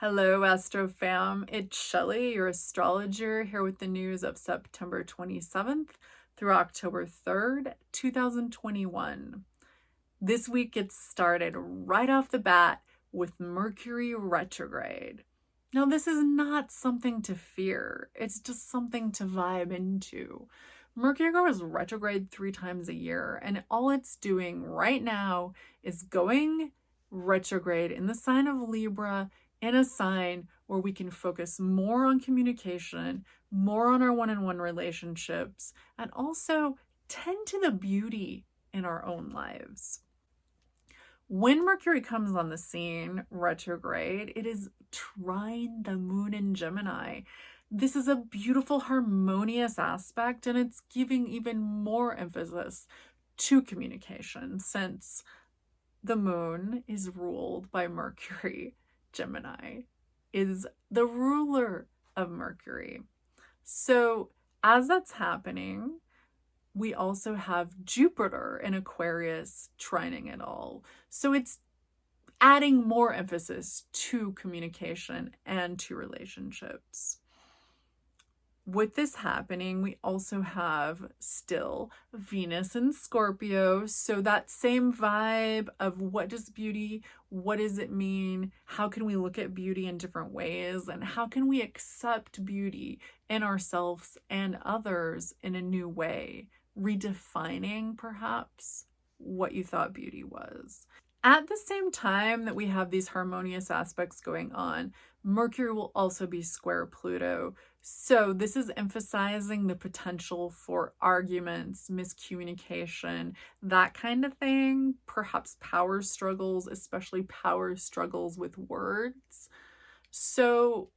Hello, Astro fam. It's Shelley, your astrologer, here with the news of September 27th through October 3rd, 2021. This week gets started right off the bat with Mercury Retrograde. Now, this is not something to fear. It's just something to vibe into. Mercury goes retrograde 3 times a year, and all it's doing right now is going retrograde in the sign of Libra, in a sign where we can focus more on communication, more on our one-on-one relationships, and also tend to the beauty in our own lives. When Mercury comes on the scene, retrograde, it is trine the moon in Gemini. This is a beautiful, harmonious aspect, and it's giving even more emphasis to communication since the moon is ruled by Mercury. Gemini is the ruler of Mercury. So as that's happening, we also have Jupiter in Aquarius trining it all. So it's adding more emphasis to communication and to relationships. With this happening, we also have still Venus in Scorpio. So that same vibe of what does beauty, what does it mean? How can we look at beauty in different ways? And how can we accept beauty in ourselves and others in a new way? Redefining perhaps what you thought beauty was. At the same time that we have these harmonious aspects going on, Mercury will also be square Pluto. So this is emphasizing the potential for arguments, miscommunication, that kind of thing, perhaps power struggles, especially power struggles with words. So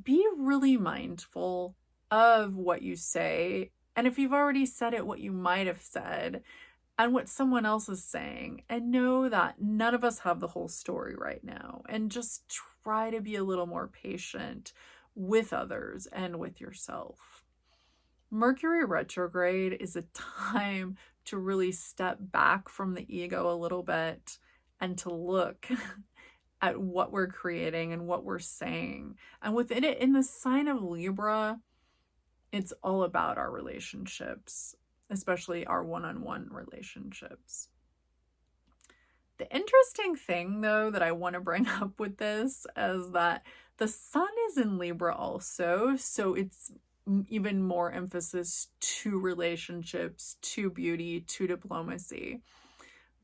be really mindful of what you say. And if you've already said it, what you might have said, and what someone else is saying, and know that none of us have the whole story right now, and just try to be a little more patient with others and with yourself. Mercury retrograde is a time to really step back from the ego a little bit and to look at what we're creating and what we're saying. And within it, in the sign of Libra, it's all about our relationships, especially our one-on-one relationships. The interesting thing, though, that I want to bring up with this is that the sun is in Libra also, so it's even more emphasis to relationships, to beauty, to diplomacy.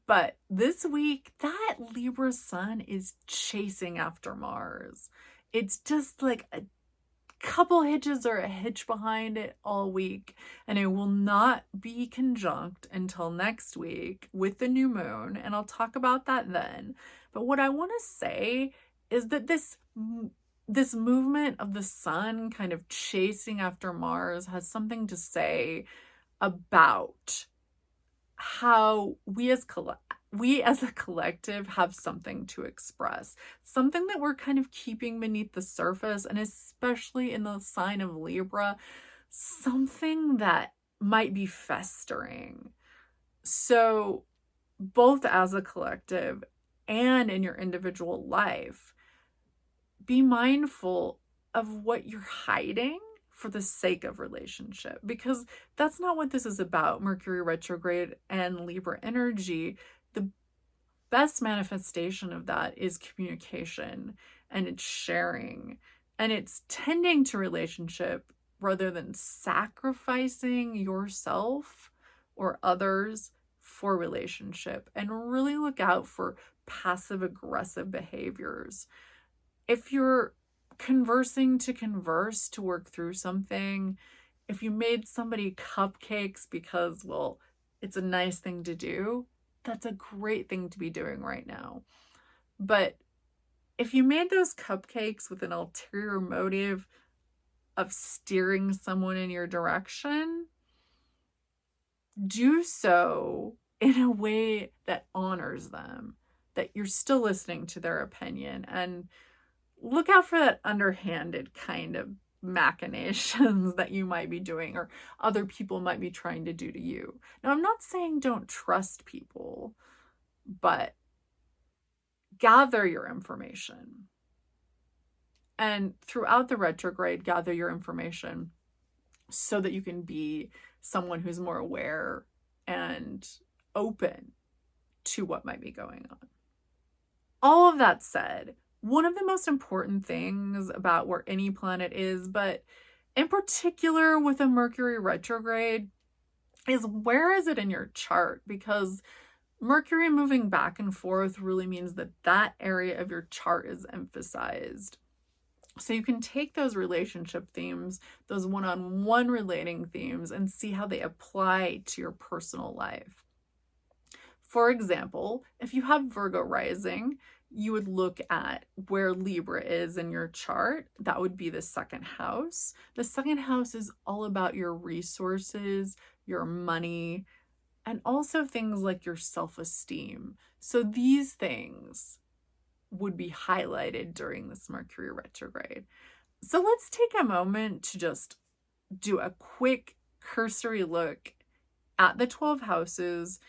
But this week, that Libra sun is chasing after Mars. It's just like a couple hitches or a hitch behind it all week, and it will not be conjunct until next week with the new moon, and I'll talk about that then. But what I want to say is that this movement of the sun kind of chasing after Mars has something to say about how we as a collective have something to express, something that we're kind of keeping beneath the surface, and especially in the sign of Libra, something that might be festering. So both as a collective and in your individual life, be mindful of what you're hiding for the sake of relationship, because that's not what this is about. Mercury retrograde and Libra energy, the best manifestation of that is communication, and it's sharing, and it's tending to relationship rather than sacrificing yourself or others for relationship. And really look out for passive aggressive behaviors. If you're conversing to converse, to work through something, if you made somebody cupcakes because, well, it's a nice thing to do, that's a great thing to be doing right now. But if you made those cupcakes with an ulterior motive of steering someone in your direction, do so in a way that honors them, that you're still listening to their opinion, and look out for that underhanded kind of machinations that you might be doing or other people might be trying to do to you. Now, I'm not saying don't trust people, but gather your information. And throughout the retrograde, gather your information so that you can be someone who's more aware and open to what might be going on. All of that said, one of the most important things about where any planet is, but in particular with a Mercury retrograde, is where is it in your chart? Because Mercury moving back and forth really means that that area of your chart is emphasized. So you can take those relationship themes, those one-on-one relating themes, and see how they apply to your personal life. For example, if you have Virgo rising, you would look at where Libra is in your chart. That would be the second house. The second house is all about your resources, your money, and also things like your self-esteem. So these things would be highlighted during this Mercury retrograde. So let's take a moment to just do a quick cursory look at the 12 houses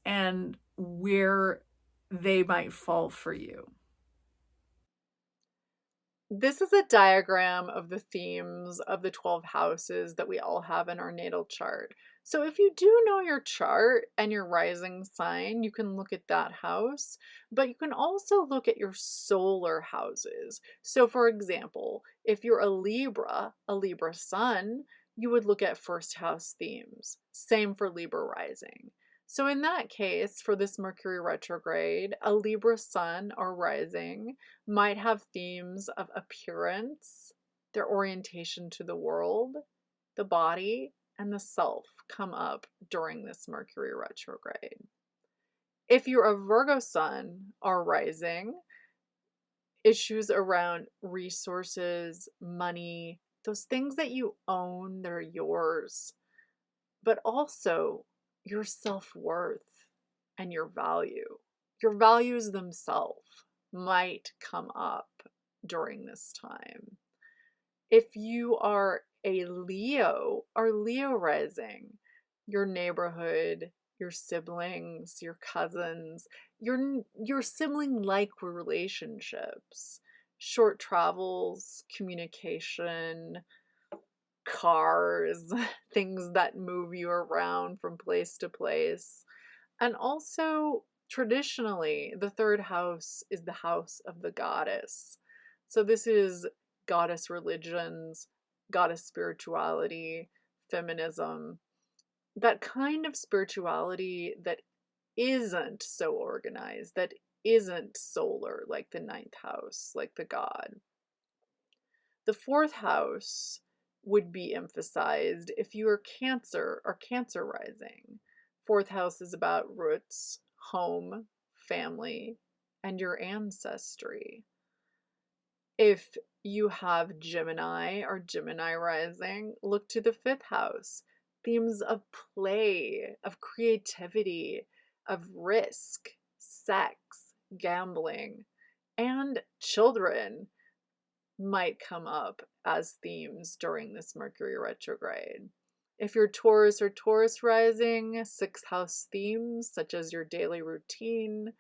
and where they might fall for you. This is a diagram of the themes of the 12 houses that we all have in our natal chart. So if you do know your chart and your rising sign, you can look at that house, but you can also look at your solar houses. So for example, if you're a Libra sun, you would look at first house themes. Same for Libra rising. So in that case, for this Mercury retrograde, a Libra sun or rising might have themes of appearance, their orientation to the world, the body, and the self come up during this Mercury retrograde. If you're a Virgo sun or rising, issues around resources, money, those things that you own, they're yours, but also your self-worth and your values themselves might come up during this time. If you are a Leo or Leo rising, your neighborhood, your siblings, your cousins, your sibling-like relationships, short travels, communication, cars, things that move you around from place to place. And also, traditionally, the third house is the house of the goddess. So this is goddess religions, goddess spirituality, feminism, that kind of spirituality that isn't so organized, that isn't solar, like the ninth house, like the god. The fourth house would be emphasized if you are Cancer or Cancer rising. Fourth house is about roots, home, family, and your ancestry. If you have Gemini or Gemini rising, look to the fifth house. Themes of play, of creativity, of risk, sex, gambling, and children might come up as themes during this Mercury retrograde. If you're Taurus or Taurus rising, sixth house themes such as your daily routine,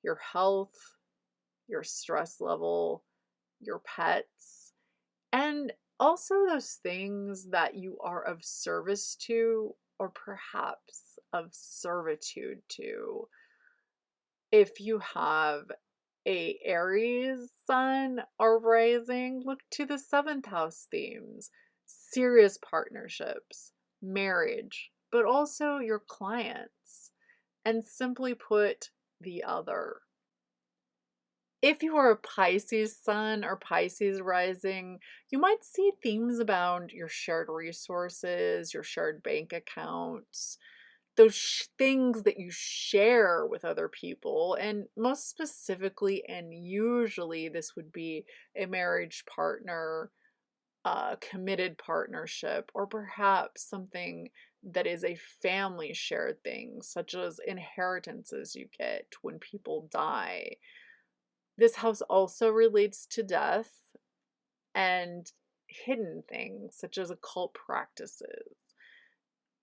your health, your stress level, your pets, and also those things that you are of service to or perhaps of servitude to. If you have a Aries sun or rising, look to the seventh house themes, serious partnerships, marriage, but also your clients, and simply put, the other. If you are a Pisces sun or Pisces rising, you might see themes about your shared resources, your shared bank accounts, those things that you share with other people, and most specifically and usually this would be a marriage partner, a committed partnership, or perhaps something that is a family shared thing, such as inheritances you get when people die. This house also relates to death and hidden things such as occult practices.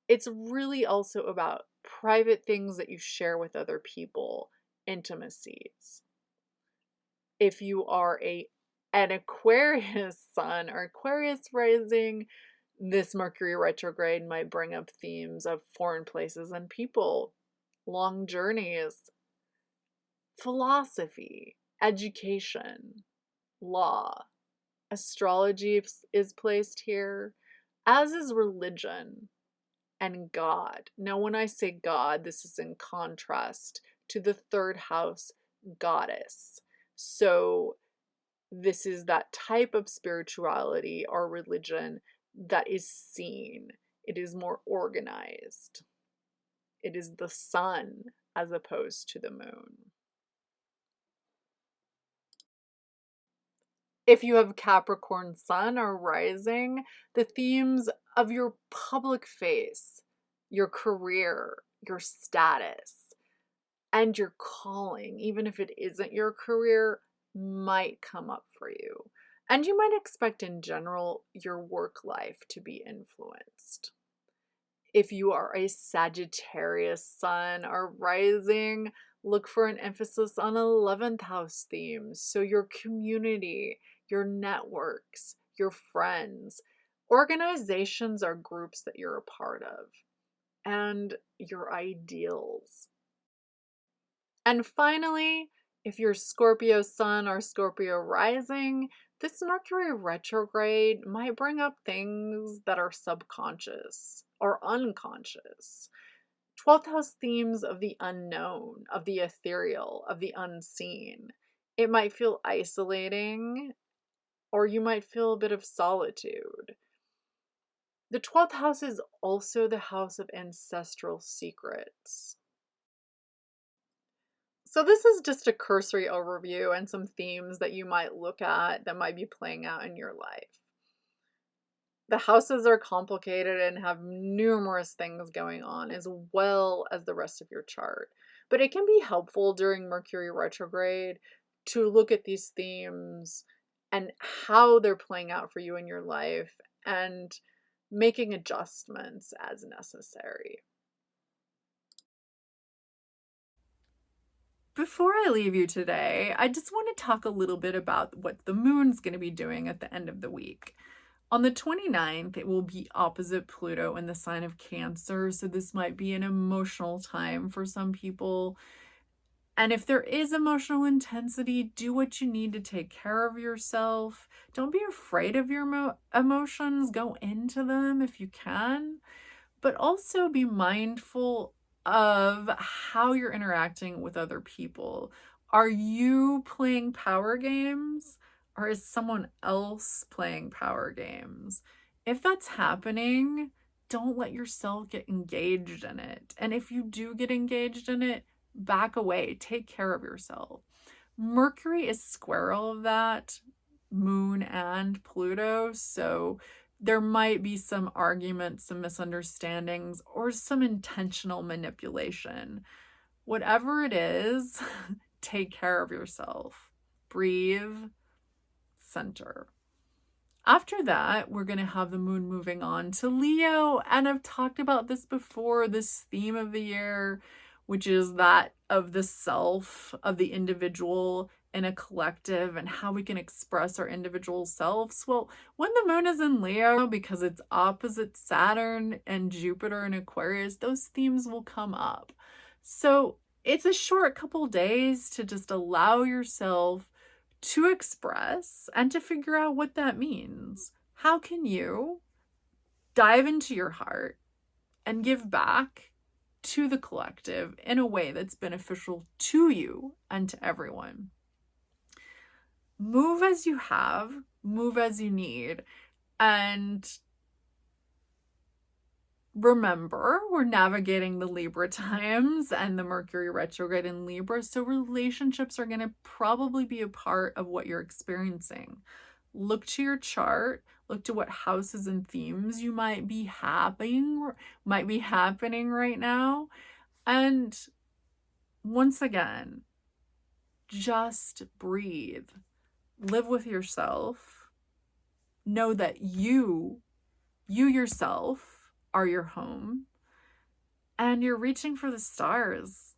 It's really also about private things that you share with other people, intimacies. If you are a an Aquarius sun or Aquarius rising, this Mercury retrograde might bring up themes of foreign places and people, long journeys, philosophy, education, law. Astrology is placed here, as is religion and God. Now, when I say God, this is in contrast to the third house goddess. So, this is that type of spirituality or religion that is seen. It is more organized. It is the sun as opposed to the moon. If you have Capricorn sun or rising, the themes of your public face, your career, your status, and your calling, even if it isn't your career, might come up for you. And you might expect in general your work life to be influenced. If you are a Sagittarius sun or rising, look for an emphasis on 11th house themes. So your community, your networks, your friends, organizations or groups that you're a part of, and your ideals. And finally, if you're Scorpio sun or Scorpio rising, this Mercury retrograde might bring up things that are subconscious or unconscious. 12th house themes of the unknown, of the ethereal, of the unseen. It might feel isolating, or you might feel a bit of solitude. The 12th house is also the house of ancestral secrets. So this is just a cursory overview and some themes that you might look at that might be playing out in your life. The houses are complicated and have numerous things going on as well as the rest of your chart. But it can be helpful during Mercury retrograde to look at these themes and how they're playing out for you in your life and making adjustments as necessary. Before I leave you today, I just want to talk a little bit about what the moon's going to be doing at the end of the week. On the 29th, it will be opposite Pluto in the sign of Cancer, so this might be an emotional time for some people. And if there is emotional intensity, do what you need to take care of yourself. Don't be afraid of your emotions. Go into them if you can, but also be mindful of how you're interacting with other people. Are you playing power games, or is someone else playing power games? If that's happening, don't let yourself get engaged in it. And if you do get engaged in it, back away. Take care of yourself. Mercury is square all of that, Moon and Pluto, so there might be some arguments, some misunderstandings, or some intentional manipulation. Whatever it is, take care of yourself. Breathe, center. After that, we're going to have the moon moving on to Leo, and I've talked about this before, this theme of the year, which is that of the self, of the individual in a collective, and how we can express our individual selves. Well, when the moon is in Leo, because it's opposite Saturn and Jupiter in Aquarius, those themes will come up. So it's a short couple days to just allow yourself to express and to figure out what that means. How can you dive into your heart and give back to the collective in a way that's beneficial to you and to everyone? Move as you have, move as you need, and remember, we're navigating the Libra times and the Mercury retrograde in Libra, so relationships are going to probably be a part of what you're experiencing. Look to your chart, look to what houses and themes you might be happening right now, and once again, just breathe. Live with yourself. Know that you yourself are your home, and you're reaching for the stars.